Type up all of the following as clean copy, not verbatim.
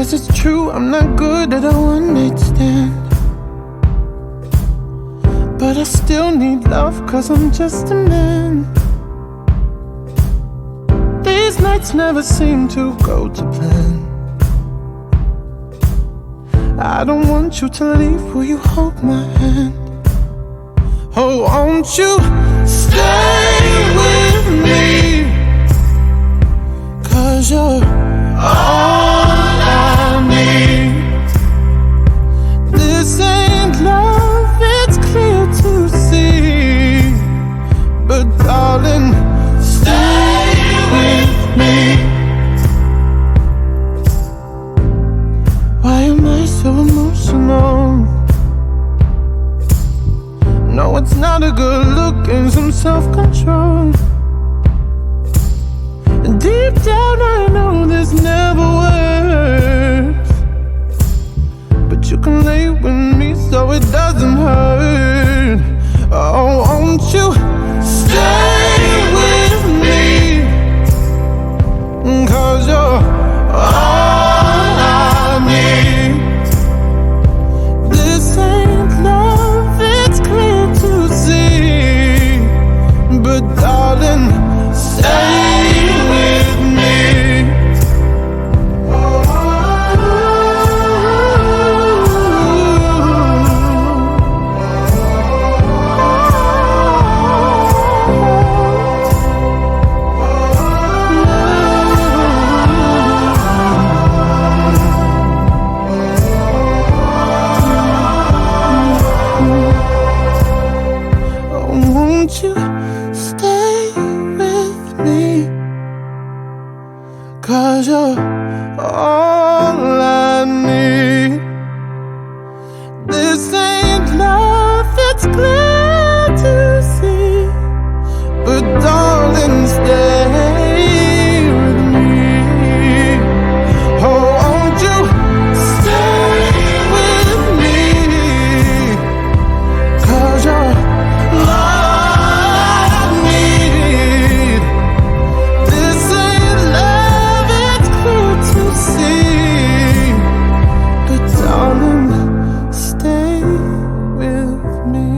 Yes, it's true, I'm not good at a one-night stand, but I still need love, 'cause I'm just a man. These nights never seem to go to plan. I don't want you to leave, will you hold my hand? Oh, won't you stay with me? 'Cause you're all I need. This ain't love, it's clear to see, but darling, stay with me. Why am I so emotional? No, it's not a good look and some self-control. And deep down I know this never works, but you can lay with me so it doesn't hurt. Oh, won't you stay with me? 'Cause you're all I need. This ain't love, it's clear to see, but darling, stay with me. Won't you stay with me? 'Cause you're all I need. This ain't love, it's clear to see, but darling, stay with me. Oh, won't you stay with me? 'Cause you're all I need. This ain't love, it's clear to see, but darling, stay with me.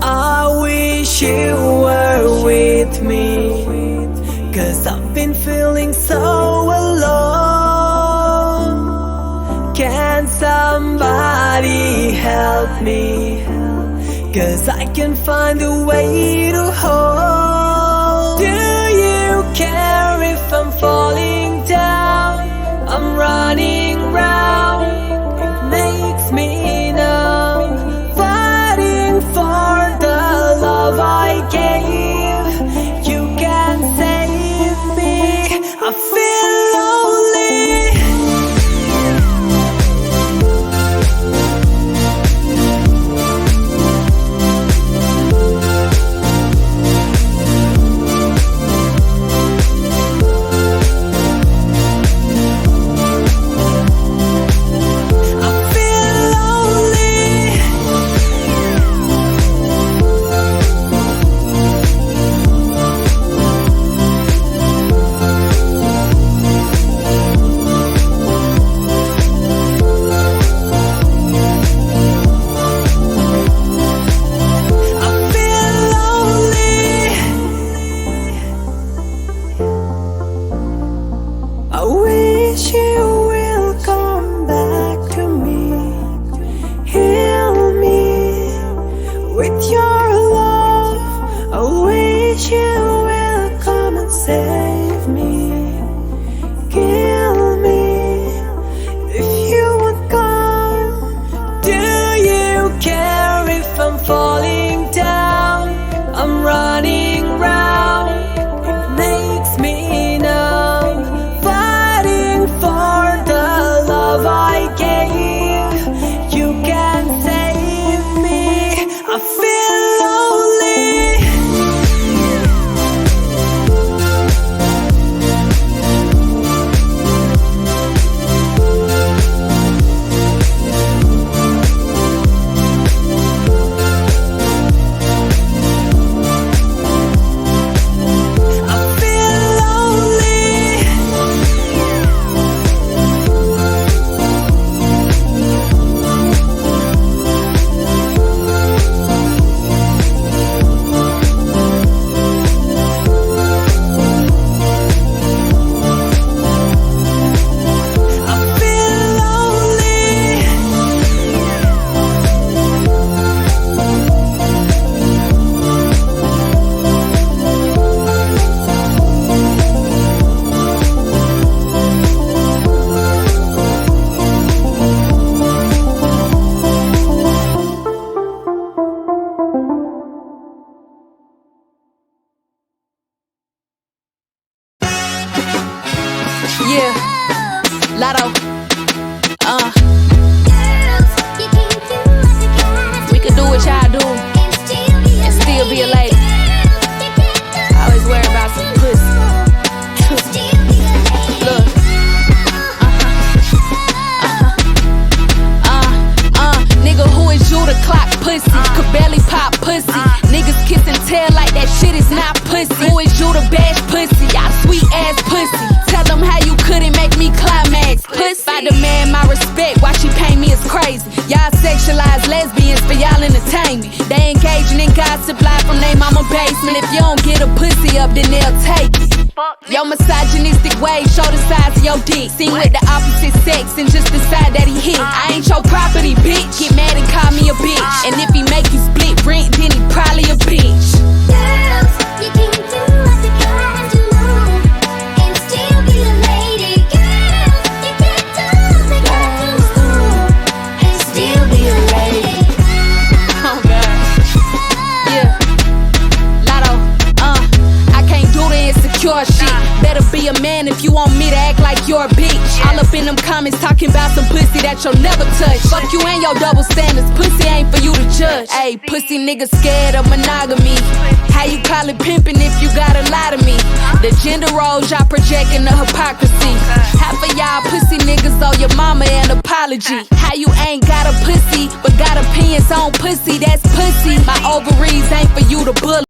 I wish you were with me, 'cause I've been feeling so alone. Can somebody help me? 'Cause I can't find a way to hold. Do you care if I'm falling down? I'm running round, it makes me numb, fighting for the love I gave. You can save me, I feel lonely. Lotto. We could do what y'all do and still be a lady. Always worry about some pussy. Look. Nigga, who is you to clock pussy? Could barely pop pussy. Niggas kiss and tell like that shit is not pussy. Who is you to bash pussy? Y'all sweet ass pussy. Tell them how you couldn't make me climax. Pussy. I demand my respect. Why she pay me is crazy. Y'all sexualize lesbians for y'all entertainment. They engaging in gossip live from they mama basement. If you don't get a pussy up, then they'll take it. Your misogynistic ways show the size of your dick. Seen with the opposite sex and just decide that he hit. I ain't your property, bitch. Get mad and call me a bitch. And if he make you split rent, then he probably a bitch. Girls, you can do what you gotta do and still be a lady. Girls, you can do what you gotta do and still be a lady. Oh God. Yeah. Lotto. I can't do the insecure shit. Better be a man if you want me to act like you're a bitch. All up in them comments talking about some pussy that you'll never touch. Fuck you and your double standards. Pussy ain't for you to judge. Ayy, pussy niggas scared of monogamy. How you call it pimping if you gotta lie to me? The gender roles y'all projecting the hypocrisy. Half of y'all pussy niggas owe your mama an apology. How you ain't got a pussy but got opinions on pussy? That's pussy. My ovaries ain't for you to bully.